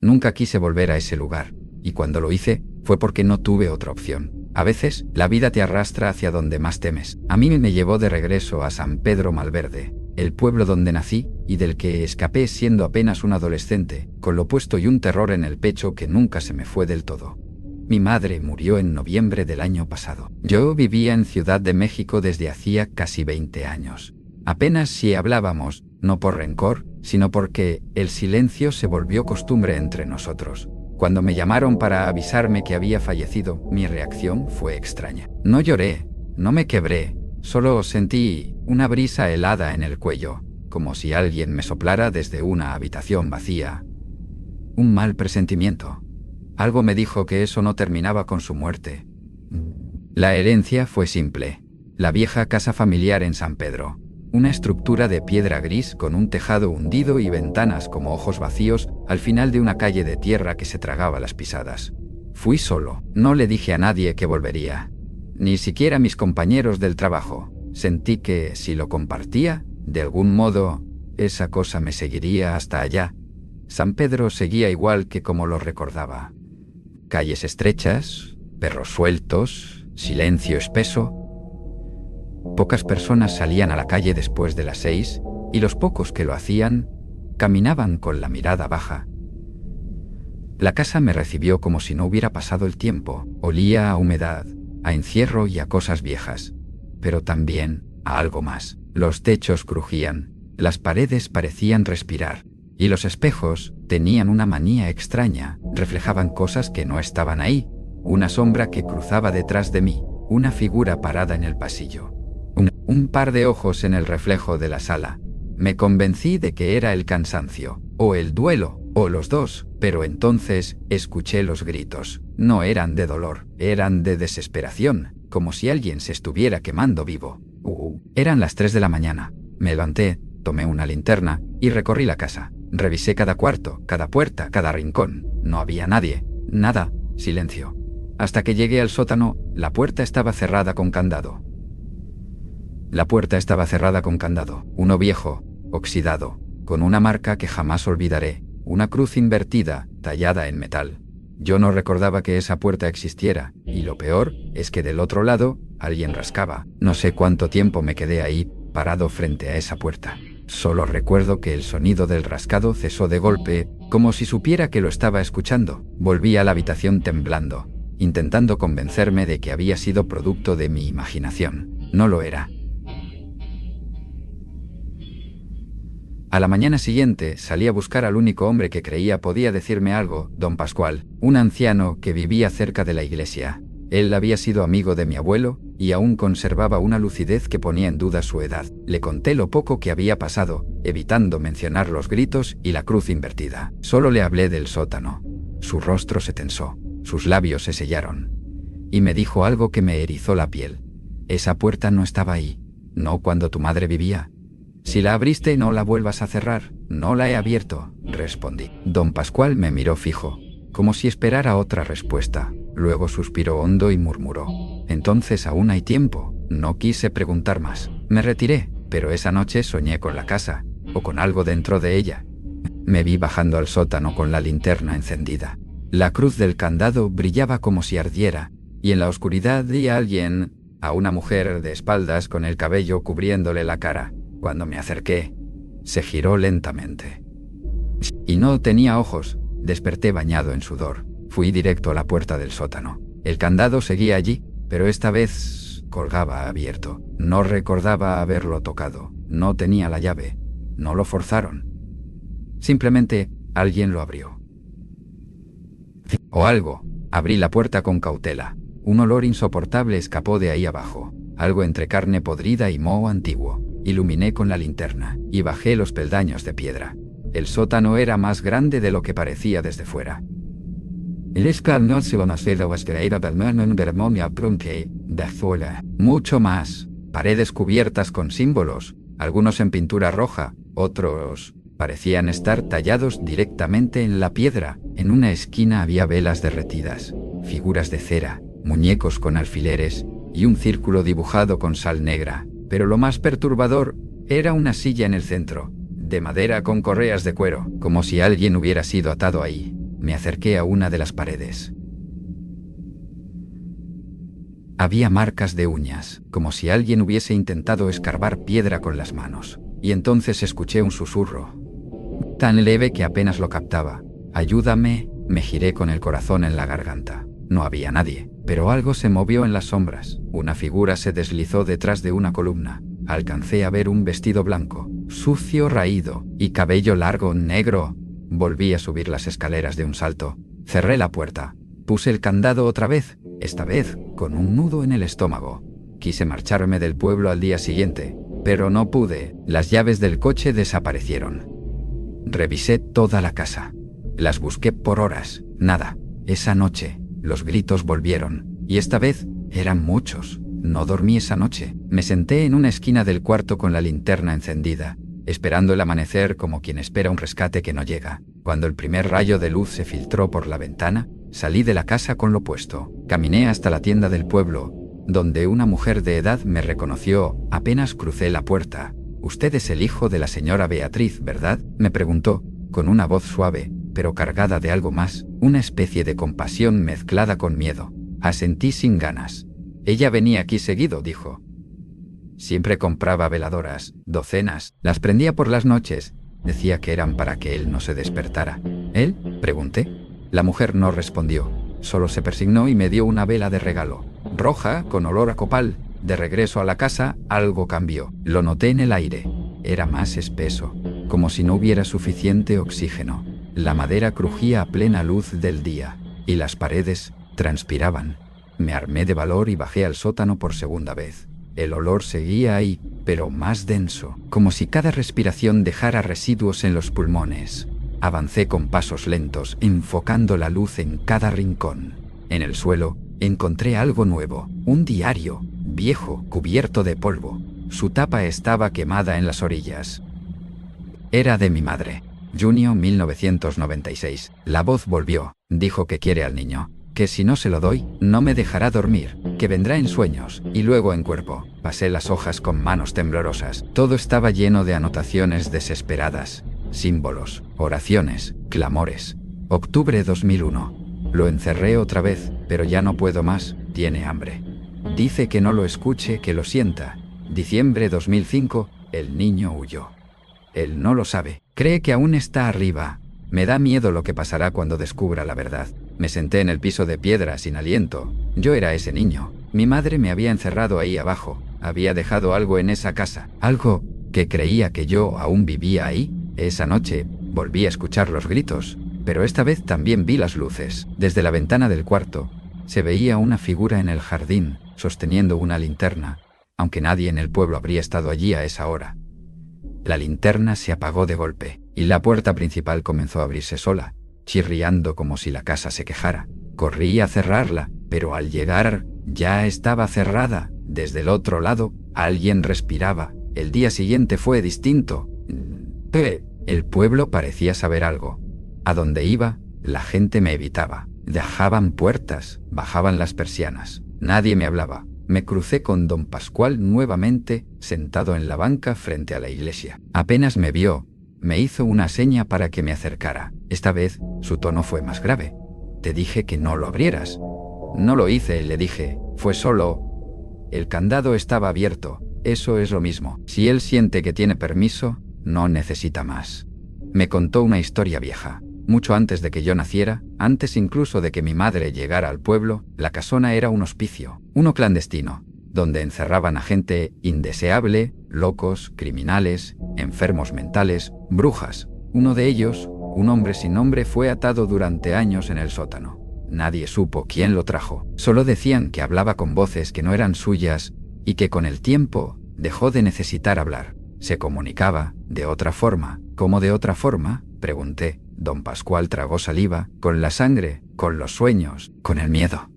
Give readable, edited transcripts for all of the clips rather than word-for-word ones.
Nunca quise volver a ese lugar, y cuando lo hice, fue porque no tuve otra opción. A veces, la vida te arrastra hacia donde más temes. A mí me llevó de regreso a San Pedro Malverde, el pueblo donde nací y del que escapé siendo apenas un adolescente, con lo puesto y un terror en el pecho que nunca se me fue del todo. Mi madre murió en noviembre del año pasado. Yo vivía en Ciudad de México desde hacía casi 20 años. Apenas si hablábamos, no por rencor, sino porque el silencio se volvió costumbre entre nosotros. Cuando me llamaron para avisarme que había fallecido, mi reacción fue extraña. No lloré, no me quebré, solo sentí una brisa helada en el cuello, como si alguien me soplara desde una habitación vacía. Un mal presentimiento. Algo me dijo que eso no terminaba con su muerte. La herencia fue simple. La vieja casa familiar en San Pedro. Una estructura de piedra gris con un tejado hundido y ventanas como ojos vacíos al final de una calle de tierra que se tragaba las pisadas. Fui solo. No le dije a nadie que volvería. Ni siquiera a mis compañeros del trabajo. Sentí que, si lo compartía, de algún modo, esa cosa me seguiría hasta allá. San Pedro seguía igual que como lo recordaba. Calles estrechas, perros sueltos, silencio espeso. Pocas personas salían a la calle después de las 6, y los pocos que lo hacían, caminaban con la mirada baja. La casa me recibió como si no hubiera pasado el tiempo. Olía a humedad, a encierro y a cosas viejas, pero también a algo más. Los techos crujían, las paredes parecían respirar, y los espejos tenían una manía extraña, reflejaban cosas que no estaban ahí, una sombra que cruzaba detrás de mí, una figura parada en el pasillo. Un par de ojos en el reflejo de la sala. Me convencí de que era el cansancio, o el duelo, o los dos, pero entonces escuché los gritos. No eran de dolor, eran de desesperación, como si alguien se estuviera quemando vivo. Eran las 3 de la mañana. Me levanté, tomé una linterna y recorrí la casa. Revisé cada cuarto, cada puerta, cada rincón. No había nadie, nada, silencio. Hasta que llegué al sótano, la puerta estaba cerrada con candado. Uno viejo, oxidado, con una marca que jamás olvidaré, una cruz invertida, tallada en metal. Yo no recordaba que esa puerta existiera, y lo peor es que del otro lado, alguien rascaba. No sé cuánto tiempo me quedé ahí, parado frente a esa puerta. Solo recuerdo que el sonido del rascado cesó de golpe, como si supiera que lo estaba escuchando. Volví a la habitación temblando, intentando convencerme de que había sido producto de mi imaginación. No lo era. A la mañana siguiente salí a buscar al único hombre que creía podía decirme algo, don Pascual, un anciano que vivía cerca de la iglesia. Él había sido amigo de mi abuelo y aún conservaba una lucidez que ponía en duda su edad. Le conté lo poco que había pasado, evitando mencionar los gritos y la cruz invertida. Solo le hablé del sótano. Su rostro se tensó, sus labios se sellaron. Y me dijo algo que me erizó la piel. Esa puerta no estaba ahí, no cuando tu madre vivía. Si la abriste, no la vuelvas a cerrar. No la he abierto, respondí. Don Pascual me miró fijo, como si esperara otra respuesta. Luego suspiró hondo y murmuró: entonces aún hay tiempo. No quise preguntar más. Me retiré, pero esa noche soñé con la casa, o con algo dentro de ella. Me vi bajando al sótano con la linterna encendida. La cruz del candado brillaba como si ardiera, y en la oscuridad vi a alguien, a una mujer de espaldas con el cabello cubriéndole la cara. Cuando me acerqué, se giró lentamente. Y no tenía ojos. Desperté bañado en sudor. Fui directo a la puerta del sótano. El candado seguía allí, pero esta vez colgaba abierto. No recordaba haberlo tocado. No tenía la llave. No lo forzaron. Simplemente alguien lo abrió. O algo. Abrí la puerta con cautela. Un olor insoportable escapó de ahí abajo. Algo entre carne podrida y moho antiguo. Iluminé con la linterna y bajé los peldaños de piedra. El sótano era más grande de lo que parecía desde fuera. Mucho más. Paredes cubiertas con símbolos, algunos en pintura roja, otros parecían estar tallados directamente en la piedra. En una esquina había velas derretidas, figuras de cera, muñecos con alfileres y un círculo dibujado con sal negra. Pero lo más perturbador era una silla en el centro, de madera con correas de cuero, como si alguien hubiera sido atado ahí. Me acerqué a una de las paredes. Había marcas de uñas, como si alguien hubiese intentado escarbar piedra con las manos. Y entonces escuché un susurro, tan leve que apenas lo captaba. «Ayúdame», me giré con el corazón en la garganta. No había nadie, pero algo se movió en las sombras. Una figura se deslizó detrás de una columna. Alcancé a ver un vestido blanco, sucio, raído, y cabello largo, negro. Volví a subir las escaleras de un salto. Cerré la puerta. Puse el candado otra vez, esta vez con un nudo en el estómago. Quise marcharme del pueblo al día siguiente, pero no pude. Las llaves del coche desaparecieron. Revisé toda la casa. Las busqué por horas. Nada. Esa noche, los gritos volvieron. Y esta vez, eran muchos. No dormí esa noche. Me senté en una esquina del cuarto con la linterna encendida, esperando el amanecer como quien espera un rescate que no llega. Cuando el primer rayo de luz se filtró por la ventana, salí de la casa con lo puesto. Caminé hasta la tienda del pueblo, donde una mujer de edad me reconoció apenas crucé la puerta. «Usted es el hijo de la señora Beatriz, ¿verdad?», me preguntó, con una voz suave, pero cargada de algo más, una especie de compasión mezclada con miedo. Asentí sin ganas. «Ella venía aquí seguido», dijo. «Siempre compraba veladoras, docenas, las prendía por las noches. Decía que eran para que él no se despertara». «¿Él?», pregunté. La mujer no respondió, solo se persignó y me dio una vela de regalo, roja, con olor a copal. De regreso a la casa, algo cambió. Lo noté en el aire. Era más espeso, como si no hubiera suficiente oxígeno. La madera crujía a plena luz del día, y las paredes transpiraban. Me armé de valor y bajé al sótano por segunda vez. El olor seguía ahí, pero más denso, como si cada respiración dejara residuos en los pulmones. Avancé con pasos lentos, enfocando la luz en cada rincón. En el suelo, encontré algo nuevo, un diario, viejo, cubierto de polvo. Su tapa estaba quemada en las orillas. Era de mi madre. Junio 1996. La voz volvió. Dijo que quiere al niño, que si no se lo doy, no me dejará dormir, que vendrá en sueños, y luego en cuerpo. Pasé las hojas con manos temblorosas. Todo estaba lleno de anotaciones desesperadas, símbolos, oraciones, clamores. Octubre 2001. Lo encerré otra vez, pero ya no puedo más, tiene hambre. Dice que no lo escuche, que lo sienta. Diciembre 2005, el niño huyó. Él no lo sabe, cree que aún está arriba. Me da miedo lo que pasará cuando descubra la verdad. Me senté en el piso de piedra sin aliento. Yo era ese niño. Mi madre me había encerrado ahí abajo. Había dejado algo en esa casa. Algo que creía que yo aún vivía ahí. Esa noche volví a escuchar los gritos, pero esta vez también vi las luces. Desde la ventana del cuarto se veía una figura en el jardín, sosteniendo una linterna, aunque nadie en el pueblo habría estado allí a esa hora. La linterna se apagó de golpe, y la puerta principal comenzó a abrirse sola, chirriando como si la casa se quejara. Corrí a cerrarla, pero al llegar ya estaba cerrada. Desde el otro lado, alguien respiraba. El día siguiente fue distinto. El pueblo parecía saber algo. A donde iba, la gente me evitaba. Dejaban puertas, bajaban las persianas. Nadie me hablaba. Me crucé con don Pascual nuevamente, sentado en la banca frente a la iglesia. Apenas me vio, me hizo una seña para que me acercara. Esta vez, su tono fue más grave. «Te dije que no lo abrieras». «No lo hice», le dije. «Fue solo...». «El candado estaba abierto. Eso es lo mismo. Si él siente que tiene permiso, no necesita más». Me contó una historia vieja. Mucho antes de que yo naciera, antes incluso de que mi madre llegara al pueblo, la casona era un hospicio, uno clandestino, donde encerraban a gente indeseable, locos, criminales, enfermos mentales, brujas. Uno de ellos, un hombre sin nombre, fue atado durante años en el sótano. Nadie supo quién lo trajo. Solo decían que hablaba con voces que no eran suyas y que con el tiempo dejó de necesitar hablar. Se comunicaba de otra forma. ¿Cómo de otra forma?, pregunté. Don Pascual tragó saliva, con la sangre, con los sueños, con el miedo.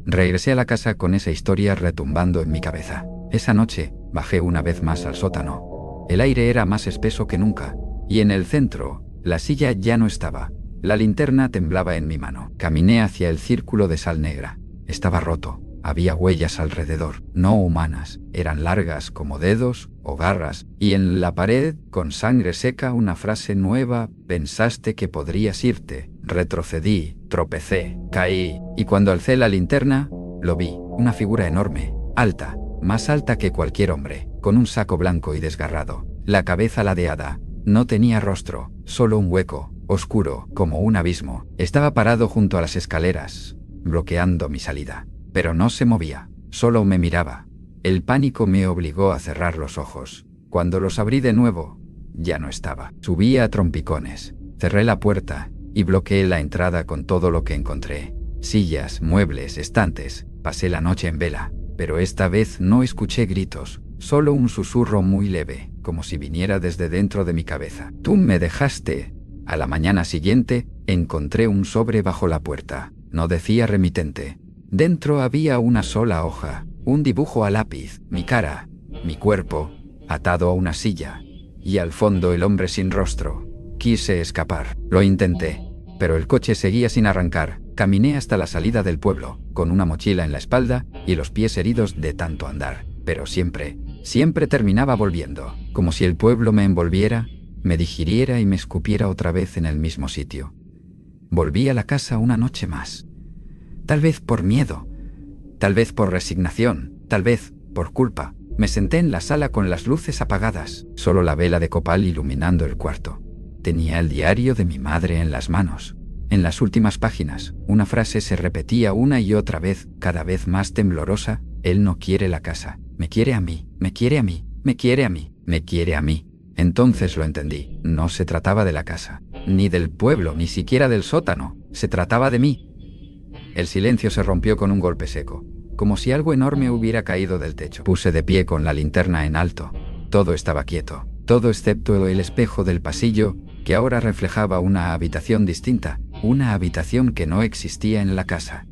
Regresé a la casa con esa historia retumbando en mi cabeza. Esa noche, bajé una vez más al sótano. El aire era más espeso que nunca, y en el centro, la silla ya no estaba. La linterna temblaba en mi mano. Caminé hacia el círculo de sal negra. Estaba roto. Había huellas alrededor, no humanas, eran largas como dedos o garras, y en la pared, con sangre seca, una frase nueva: pensaste que podrías irte. Retrocedí, tropecé, caí, y cuando alcé la linterna, lo vi, una figura enorme, alta, más alta que cualquier hombre, con un saco blanco y desgarrado, la cabeza ladeada. No tenía rostro, solo un hueco, oscuro, como un abismo. Estaba parado junto a las escaleras, bloqueando mi salida. Pero no se movía, solo me miraba. El pánico me obligó a cerrar los ojos. Cuando los abrí de nuevo, ya no estaba. Subí a trompicones, cerré la puerta y bloqueé la entrada con todo lo que encontré. Sillas, muebles, estantes. Pasé la noche en vela, pero esta vez no escuché gritos, solo un susurro muy leve, como si viniera desde dentro de mi cabeza. Tú me dejaste. A la mañana siguiente, encontré un sobre bajo la puerta. No decía remitente. Dentro había una sola hoja, un dibujo a lápiz, mi cara, mi cuerpo, atado a una silla, y al fondo el hombre sin rostro. Quise escapar, lo intenté, pero el coche seguía sin arrancar. Caminé hasta la salida del pueblo, con una mochila en la espalda y los pies heridos de tanto andar, pero siempre terminaba volviendo, como si el pueblo me envolviera, me digiriera y me escupiera otra vez en el mismo sitio. Volví a la casa una noche más. Tal vez por miedo, tal vez por resignación, tal vez por culpa. Me senté en la sala con las luces apagadas, solo la vela de copal iluminando el cuarto. Tenía el diario de mi madre en las manos. En las últimas páginas, una frase se repetía una y otra vez, cada vez más temblorosa: él no quiere la casa, me quiere a mí, me quiere a mí, me quiere a mí, me quiere a mí. Entonces lo entendí, no se trataba de la casa, ni del pueblo, ni siquiera del sótano, se trataba de mí. El silencio se rompió con un golpe seco, como si algo enorme hubiera caído del techo. Puse de pie con la linterna en alto. Todo estaba quieto, todo excepto el espejo del pasillo, que ahora reflejaba una habitación distinta, una habitación que no existía en la casa.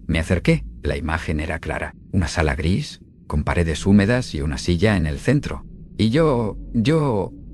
Me acerqué, la imagen era clara, una sala gris, con paredes húmedas y una silla en el centro. Y yo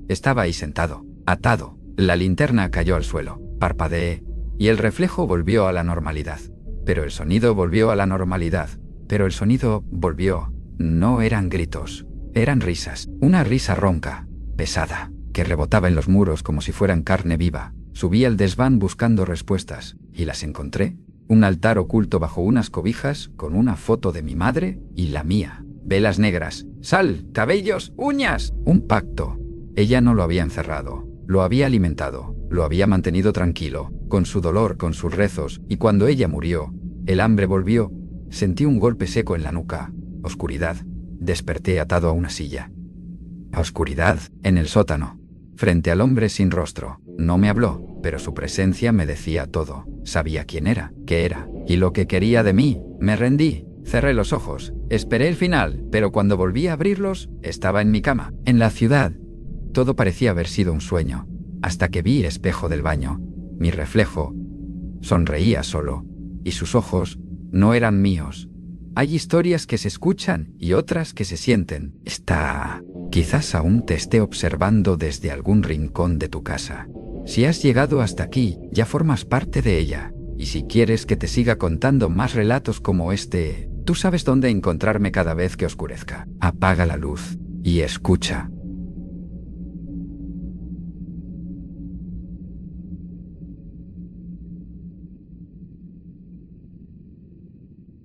estaba ahí sentado, atado. La linterna cayó al suelo, parpadeé, y el reflejo volvió a la normalidad. Pero el sonido volvió a la normalidad. Pero el sonido volvió. No eran gritos, eran risas. Una risa ronca, pesada, que rebotaba en los muros como si fueran carne viva. Subí al desván buscando respuestas, y las encontré. Un altar oculto bajo unas cobijas, con una foto de mi madre y la mía. Velas negras, sal, cabellos, uñas. Un pacto. Ella no lo había encerrado, lo había alimentado, lo había mantenido tranquilo, con su dolor, con sus rezos, y cuando ella murió, el hambre volvió. Sentí un golpe seco en la nuca. Oscuridad. Desperté atado a una silla. Oscuridad, en el sótano, frente al hombre sin rostro. No me habló, pero su presencia me decía todo. Sabía quién era, qué era, y lo que quería de mí. Me rendí, cerré los ojos, esperé el final, pero cuando volví a abrirlos, estaba en mi cama, en la ciudad. Todo parecía haber sido un sueño, hasta que vi el espejo del baño. Mi reflejo sonreía solo, y sus ojos no eran míos. Hay historias que se escuchan y otras que se sienten. Quizás aún te esté observando desde algún rincón de tu casa. Si has llegado hasta aquí, ya formas parte de ella. Y si quieres que te siga contando más relatos como este, tú sabes dónde encontrarme cada vez que oscurezca. Apaga la luz y escucha.